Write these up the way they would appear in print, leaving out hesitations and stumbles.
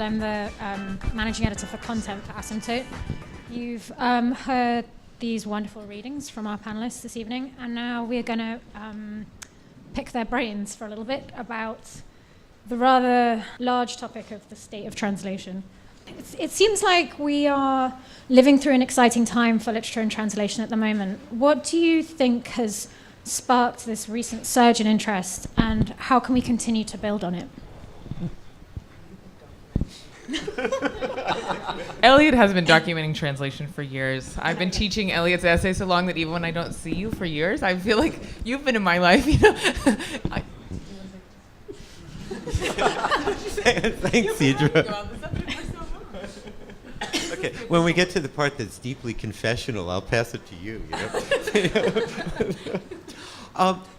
I'm the managing editor for content for Asymptote. You've heard these wonderful readings from our panelists this evening, and now we're going to pick their brains for a little bit about the rather large topic of the state of translation. It seems like we are living through an exciting time for literature and translation at the moment. What do you think has sparked this recent surge in interest, and how can we continue to build on it? Eliot has been documenting translation for years. I've been teaching Eliot's essay so long that even when I don't see you for years, I feel like you've been in my life, you know. Thanks, Idra. Okay, when we get to the part that's deeply confessional, I'll pass it to you.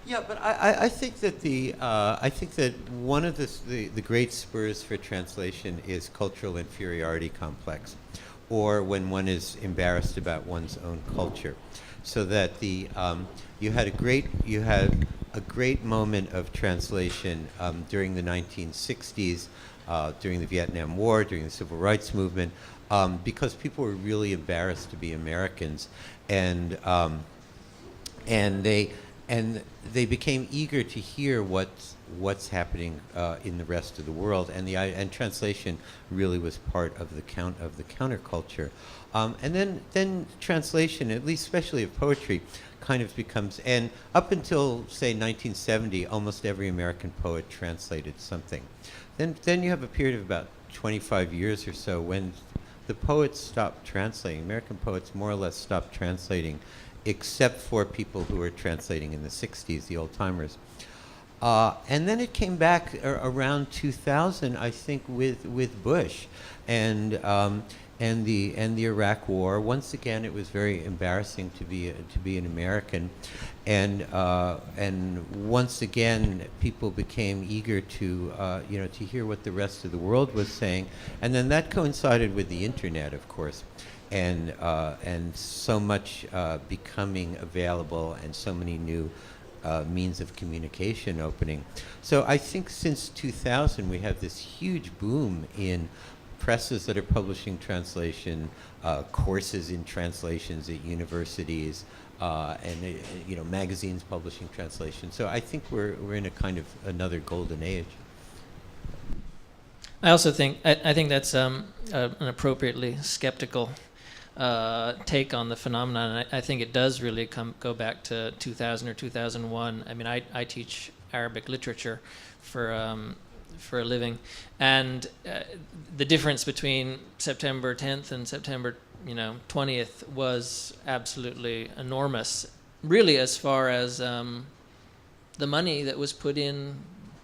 Yeah, but I think that one of the great spurs for translation is cultural inferiority complex, or when one is embarrassed about one's own culture. So that you had a great moment of translation during the 1960s, during the Vietnam War, during the Civil Rights Movement, because people were really embarrassed to be Americans, and they became eager to hear what's happening in the rest of the world, and translation really was part of the counterculture, and then translation, at least especially of poetry, kind of becomes, and up until say 1970, almost every American poet translated something. Then you have a period of about 25 years or so when the poets stopped translating. American poets more or less stopped translating, except for people who were translating in the 60s, the old-timers. And then it came back around 2000, I think, with Bush and the Iraq War. Once again, it was very embarrassing to be an American, and once again, people became eager to hear what the rest of the world was saying, and then that coincided with the internet, of course. And so much becoming available, and so many new means of communication opening. So I think since 2000 we have this huge boom in presses that are publishing translation, courses in translations at universities, and magazines publishing translation. So I think we're in a kind of another golden age. I also think I think that's an appropriately skeptical take on the phenomenon. I think it does really go back to 2000 or 2001. I mean, I teach Arabic literature for a living, and the difference between September 10th and September 20th was absolutely enormous. Really, as far as the money that was put in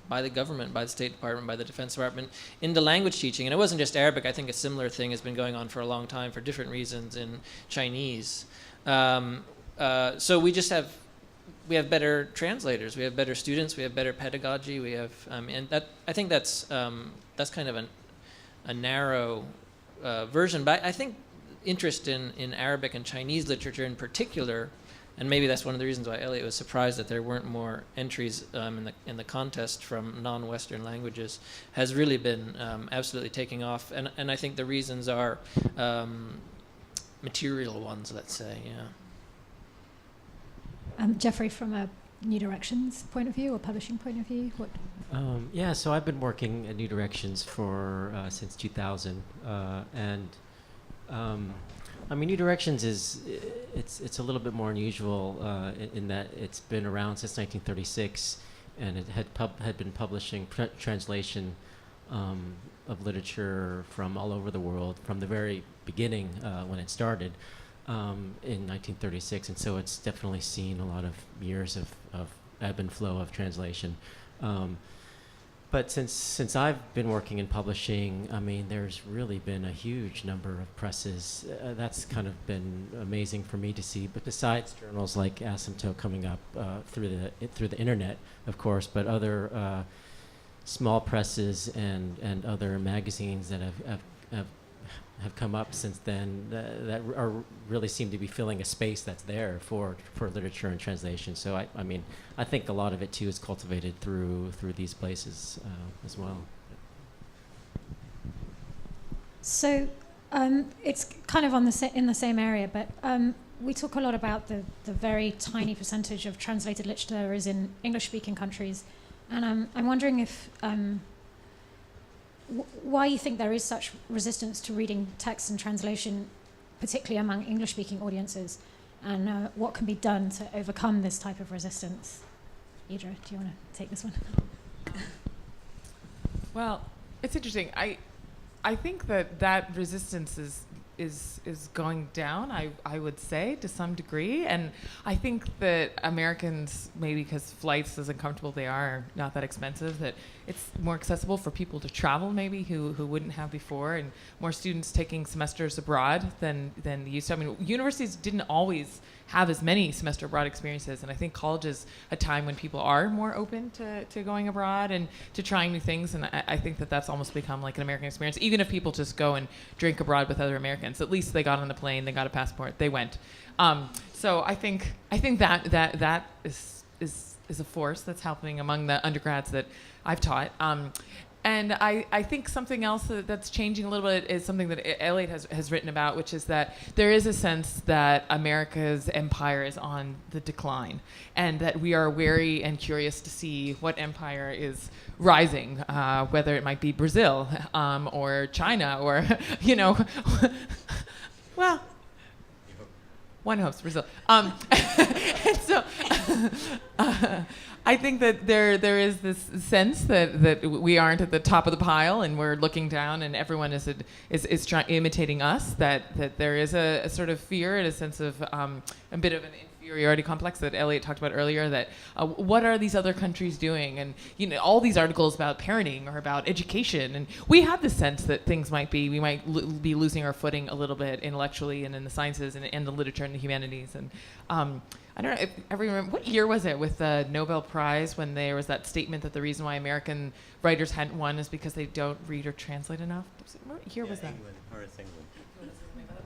by the government, by the State Department, by the Defense Department, into language teaching. And it wasn't just Arabic. I think a similar thing has been going on for a long time for different reasons in Chinese. So we have better translators, we have better students, we have better pedagogy, we have, and that, I think that's kind of a narrow version. But I think interest in Arabic and Chinese literature in particular, and maybe that's one of the reasons why Eliot was surprised that there weren't more entries in the contest from non-Western languages, has really been absolutely taking off. And I think the reasons are material ones, let's say, yeah. Jeffrey, from a New Directions point of view or publishing point of view, what? Yeah, so I've been working at New Directions for since 2000, and I mean, New Directions it's a little bit more unusual in that it's been around since 1936, and it had been publishing translation of literature from all over the world from the very beginning when it started in 1936, and so it's definitely seen a lot of years of ebb and flow of translation. But since I've been working in publishing, I mean, there's really been a huge number of presses. That's kind of been amazing for me to see. But besides journals like Asymptote coming up through the internet, of course, but other small presses and other magazines that have come up since then that are really seem to be filling a space that's there for literature and translation. So I mean, I think a lot of it too is cultivated through these places as well. So it's kind of in the same area, but we talk a lot about the very tiny percentage of translated literature is in English-speaking countries, and I'm wondering if why you think there is such resistance to reading text and translation, particularly among English-speaking audiences, and what can be done to overcome this type of resistance. Idra, do you want to take this one? Well, it's interesting. I think that resistance is going down, I would say, to some degree. And I think that Americans, maybe because flights, as uncomfortable they are not that expensive, that it's more accessible for people to travel maybe who wouldn't have before, and more students taking semesters abroad than used to. I mean, universities didn't always have as many semester abroad experiences, and I think college is a time when people are more open to going abroad and to trying new things, and I think that's almost become like an American experience. Even if people just go and drink abroad with other Americans, at least they got on the plane, they got a passport, they went. So I think that is a force that's happening among the undergrads that I've taught. And I think something else that's changing a little bit is something that Eliot has written about, which is that there is a sense that America's empire is on the decline, and that we are wary and curious to see what empire is rising, whether it might be Brazil or China or, well, one hopes Brazil. And so I think that there is this sense that we aren't at the top of the pile and we're looking down and everyone is imitating us. That there is a sort of fear and a sense of a bit of an inferiority complex that Eliot talked about earlier. That what are these other countries doing? And all these articles about parenting or about education, and we have the sense that we might be losing our footing a little bit intellectually and in the sciences and the literature and the humanities. And I don't know if everyone remember, what year was it with the Nobel Prize when there was that statement that the reason why American writers hadn't won is because they don't read or translate enough? What year was that?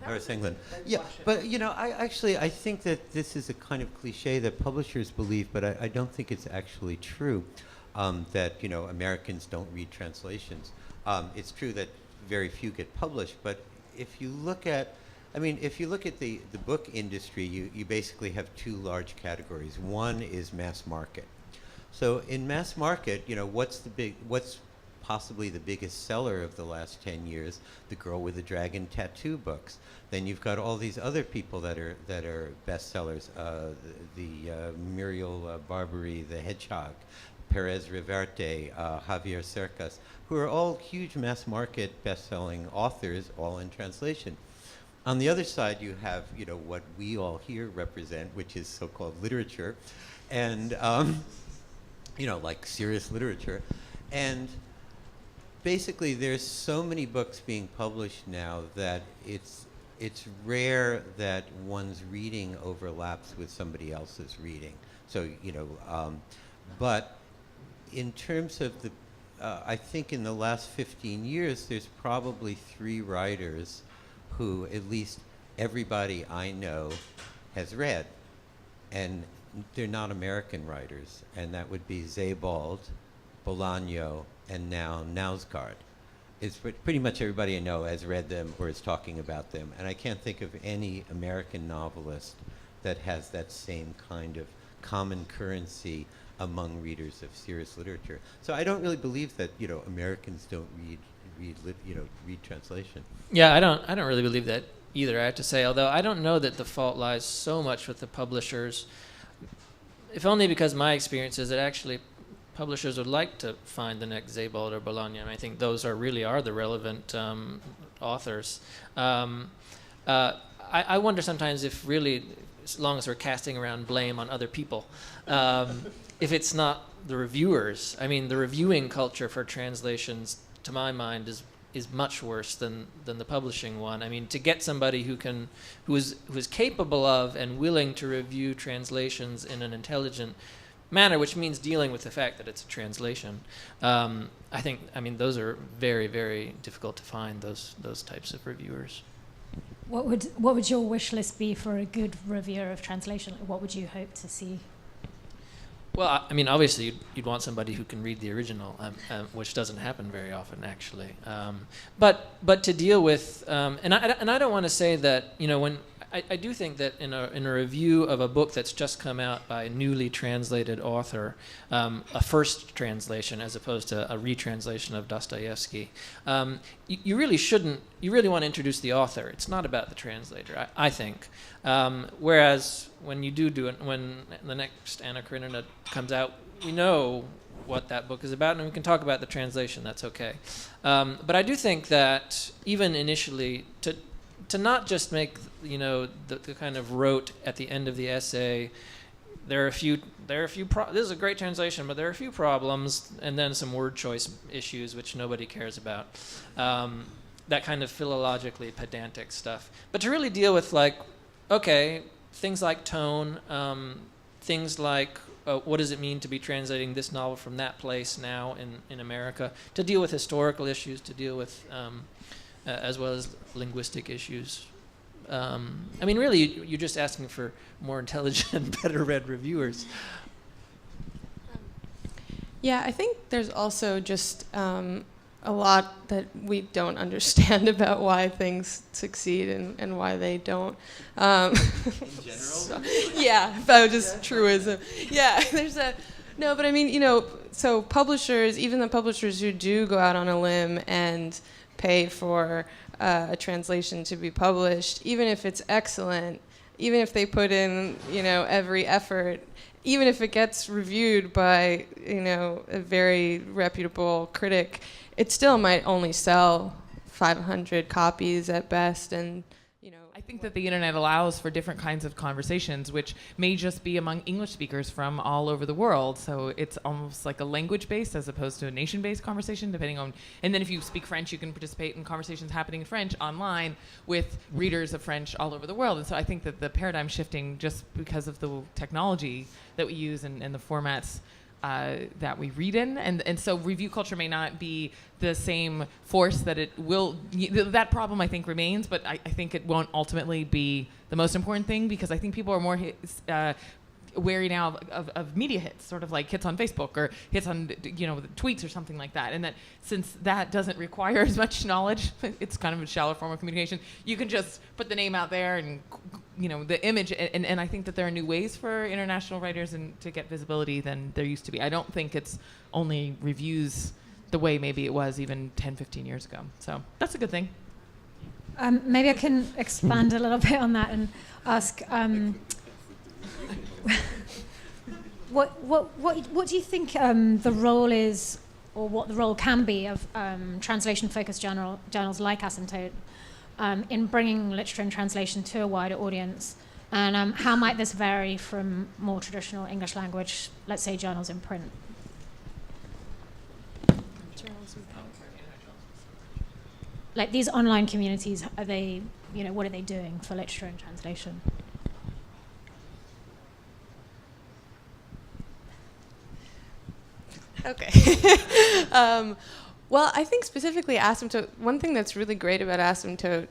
Horace England. Yeah, but I think that this is a kind of cliche that publishers believe, but I don't think it's actually true that Americans don't read translations. It's true that very few get published, but if you look at the book industry, you basically have two large categories. One is mass market. So in mass market, what's possibly the biggest seller of the last 10 years? The Girl with the Dragon tattoo books. Then you've got all these other people that are bestsellers. The Muriel Barbary, The Hedgehog, Perez Reverte, Javier Cercas, who are all huge mass market best-selling authors, all in translation. On the other side, you have, what we all here represent, which is so-called literature, and, like serious literature. And basically, there's so many books being published now that it's rare that one's reading overlaps with somebody else's reading. So, but in terms of I think in the last 15 years, there's probably 3 writers who at least everybody I know has read, and they're not American writers, and that would be Sebald, Bolaño, and now Knausgaard. It's pretty much everybody I know has read them or is talking about them, and I can't think of any American novelist that has that same kind of common currency among readers of serious literature. So I don't really believe that Americans don't read translation. Yeah, I don't really believe that either, I have to say, although I don't know that the fault lies so much with the publishers, if only because my experience is that actually publishers would like to find the next Sebald or Bolaño, and I think those really are the relevant authors. I wonder sometimes if really, as long as we're casting around blame on other people, if it's not the reviewers. I mean, the reviewing culture for translations, to my mind, is much worse than the publishing one. I mean, to get somebody who is capable of and willing to review translations in an intelligent manner, which means dealing with the fact that it's a translation. I think those are very, very difficult to find, those types of reviewers. What would your wish list be for a good reviewer of translation? What would you hope to see? Well, I mean, obviously, you'd want somebody who can read the original, which doesn't happen very often, actually. But to deal with, and I don't want to say that, you know, when I do think that in a review of a book that's just come out by a newly translated author, a first translation as opposed to a retranslation of Dostoevsky, you really shouldn't. You really want to introduce the author. It's not about the translator, I think. Whereas when you do it, when the next Anna Karenina comes out, we know what that book is about, and we can talk about the translation. That's okay. But I do think that even initially, to not just make, you know, the kind of rote at the end of the essay, there are a few this is a great translation, but there are a few problems, and then some word choice issues which nobody cares about. That kind of philologically pedantic stuff. But to really deal with, like, okay, things like tone, things like what does it mean to be translating this novel from that place now in America, to deal with historical issues, to deal with as well as linguistic issues. I mean, really, you're just asking for more intelligent, better read reviewers. Yeah, I think there's also just a lot that we don't understand about why things succeed and why they don't. In general? So, yeah, about just truism. Yeah, no, but I mean, you know, so publishers, even the publishers who do go out on a limb and pay for a translation to be published, even if it's excellent, even if they put in, you know, every effort, even if it gets reviewed by, you know, a very reputable critic, it still might only sell 500 copies at best. And, you know, I think that the internet allows for different kinds of conversations, which may just be among English speakers from all over the world. So it's almost like a language-based as opposed to a nation-based conversation, depending on. And then if you speak French, you can participate in conversations happening in French online with readers of French all over the world. And so I think that the paradigm shifting, just because of the technology that we use and the formats that we read in, and so review culture may not be the same force that it will. That problem, I think, remains, but I think it won't ultimately be the most important thing, because I think people are more wary now of media hits, sort of like hits on Facebook or hits on, you know, tweets or something like that. And that since that doesn't require as much knowledge, it's kind of a shallow form of communication. You can just put the name out there and, you know, the image. And I think that there are new ways for international writers to get visibility than there used to be. I don't think it's only reviews the way maybe it was even 10, 15 years ago. So that's a good thing. Maybe I can expand a little bit on that and ask, what do you think the role is, or what the role can be, of translation-focused journals like Asymptote in bringing literature and translation to a wider audience? And how might this vary from more traditional English language, let's say, journals in print? Like these online communities, are they, you know, what are they doing for literature and translation? Okay. Well, I think specifically Asymptote, one thing that's really great about Asymptote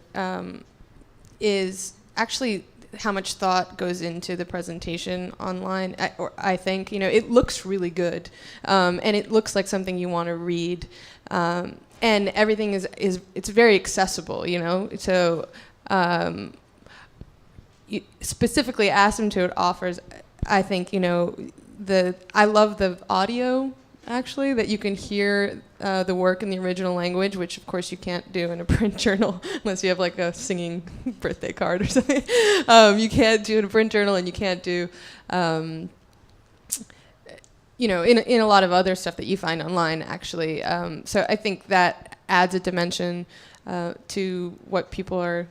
is actually how much thought goes into the presentation online. I think, you know, it looks really good, and it looks like something you want to read, and everything it's very accessible, you know. So specifically Asymptote offers, I think, you know, I love the audio, actually, that you can hear the work in the original language, which of course you can't do in a print journal unless you have like a singing birthday card or something. You can't do it in a print journal, and you can't do, you know, in a lot of other stuff that you find online, actually. So I think that adds a dimension to what people are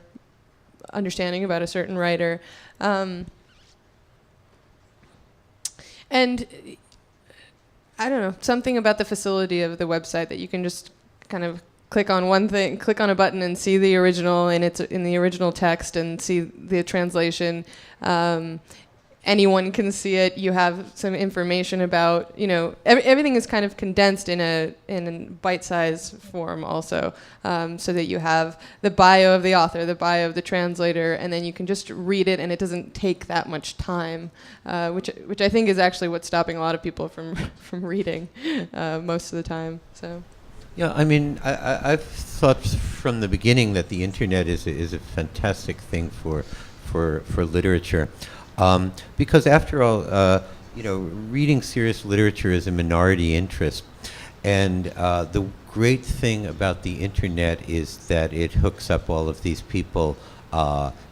understanding about a certain writer. And I don't know, something about the facility of the website that you can just kind of click on one thing, click on a button and see the original, and it's in the original text, and see the translation. And anyone can see it. You have some information about, everything is kind of condensed in a bite-sized form also, so that you have the bio of the author, the bio of the translator, and then you can just read it, and it doesn't take that much time, which I think is actually what's stopping a lot of people from reading most of the time. So. Yeah, I mean, I've thought from the beginning that the internet is a fantastic thing for literature, because after all, reading serious literature is a minority interest, and the great thing about the internet is that it hooks up all of these people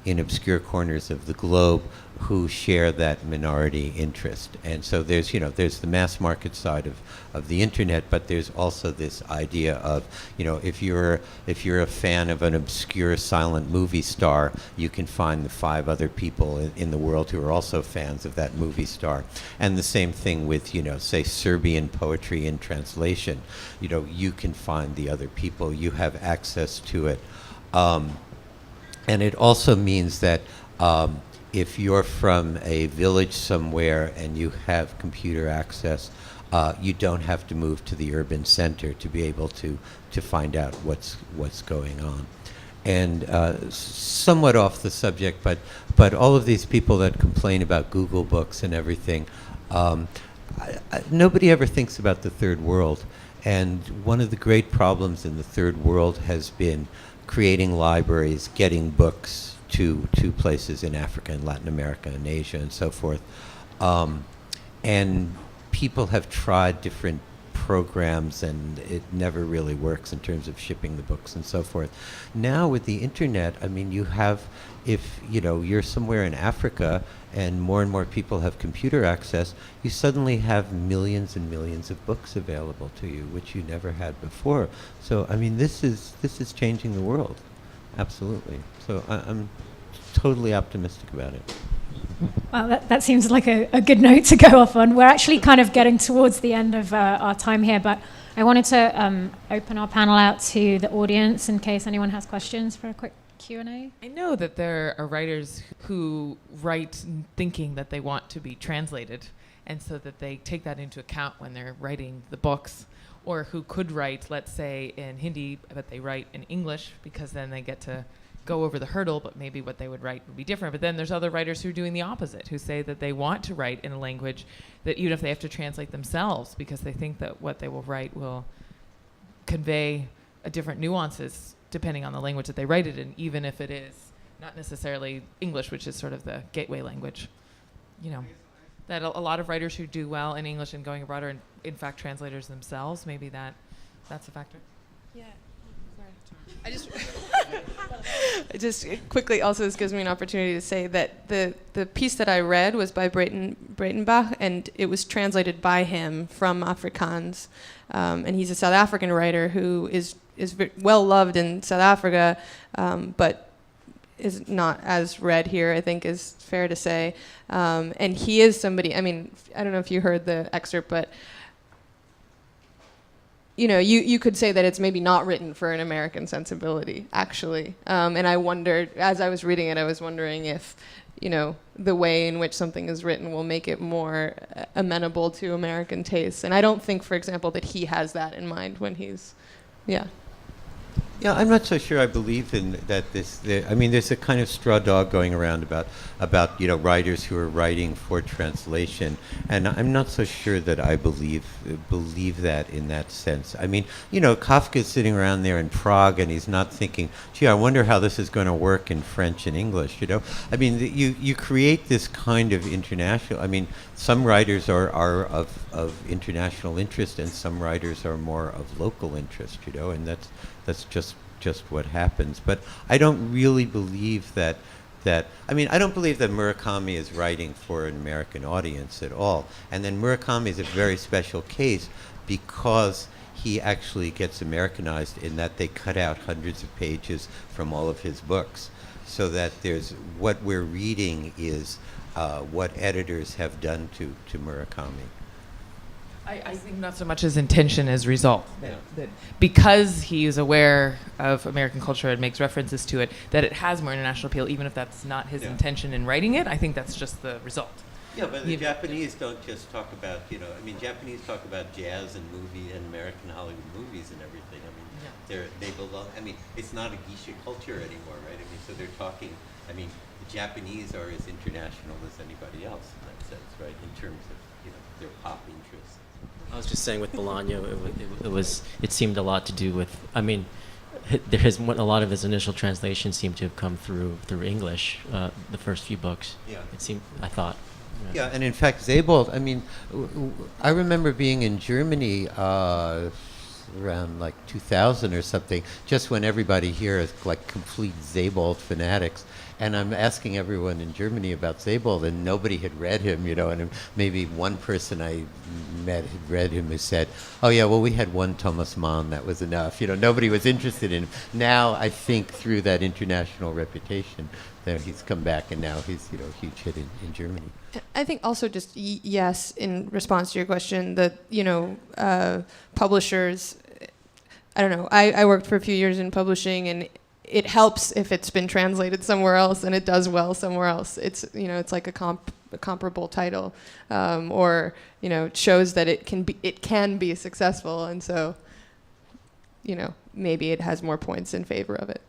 in obscure corners of the globe who share that minority interest. And so there's the mass market side of the internet, but there's also this idea of, if you're a fan of an obscure silent movie star, you can find the 5 other people in the world who are also fans of that movie star. And the same thing with, say Serbian poetry in translation. You can find the other people, you have access to it. And it also means that if you're from a village somewhere and you have computer access, you don't have to move to the urban center to be able to find out what's going on. And somewhat off the subject, but all of these people that complain about Google Books and everything, nobody ever thinks about the third world. And one of the great problems in the third world has been creating libraries, getting books to places in Africa and Latin America and Asia and so forth. And people have tried different programs and it never really works in terms of shipping the books and so forth. Now with the internet, I mean, you have, if you're somewhere in Africa and more people have computer access, you suddenly have millions and millions of books available to you, which you never had before. So I mean, this is changing the world, absolutely. So I'm totally optimistic about it. Well, that seems like a good note to go off on. We're actually kind of getting towards the end of our time here, but I wanted to open our panel out to the audience in case anyone has questions for a quick Q&A. I know that there are writers who write thinking that they want to be translated, and so that they take that into account when they're writing the books, or who could write, let's say, in Hindi, but they write in English because then they get to go over the hurdle, but maybe what they would write would be different. But then there's other writers who are doing the opposite, who say that they want to write in a language that even if they have to translate themselves, because they think that what they will write will convey a different nuances depending on the language that they write it in, even if it is not necessarily English, which is sort of the gateway language. That a lot of writers who do well in English and going abroad are in fact translators themselves. Maybe that's a factor. Yeah. I just quickly, also this gives me an opportunity to say that the piece that I read was by Breitenbach, and it was translated by him from Afrikaans, and he's a South African writer who is well loved in South Africa, but is not as read here, I think is fair to say, and he is somebody, I mean, I don't know if you heard the excerpt, but you could say that it's maybe not written for an American sensibility, actually. And I wondered, as I was reading it, I was wondering if, the way in which something is written will make it more amenable to American tastes. And I don't think, for example, that he has that in mind when he's, yeah. Yeah, I'm not so sure I believe in that. I mean, there's a kind of straw dog going around about writers who are writing for translation, and I'm not so sure that I believe that in that sense. I mean, Kafka's sitting around there in Prague, and he's not thinking, gee, I wonder how this is going to work in French and English. I mean, you create this kind of international. I mean, some writers are of international interest, and some writers are more of local interest. And that's just what happens. But I don't really believe that I mean, I don't believe that Murakami is writing for an American audience at all. And then Murakami is a very special case because he actually gets Americanized in that they cut out hundreds of pages from all of his books, so that there's what we're reading is what editors have done to Murakami. I think not so much as intention as result. That because he is aware of American culture and makes references to it, that it has more international appeal, even if that's not his intention in writing it. I think that's just the result. Yeah, but the Japanese don't just talk about, Japanese talk about jazz and movie and American Hollywood movies and everything. They belong, it's not a geisha culture anymore, right? So they're talking, the Japanese are as international as anybody else in that sense, right? In terms of, their pop interests. I was just saying with Bolaño, it seemed a lot to do with, a lot of his initial translations seemed to have come through English, the first few books. Yeah. It seemed, I thought. Yeah, and in fact, Sebald, I remember being in Germany around like 2000 or something, just when everybody here is like complete Sebald fanatics. And I'm asking everyone in Germany about Sebald, and nobody had read him, and maybe one person I met had read him who said, oh yeah, well, we had one Thomas Mann, that was enough. Nobody was interested in him. Now, I think through that international reputation, that he's come back, and now he's, a huge hit in Germany. I think also just, yes, in response to your question, that, publishers, I don't know, I worked for a few years in publishing, and it helps if it's been translated somewhere else and it does well somewhere else. It's it's like a comparable title, or it shows that it can be successful, and so maybe it has more points in favor of it.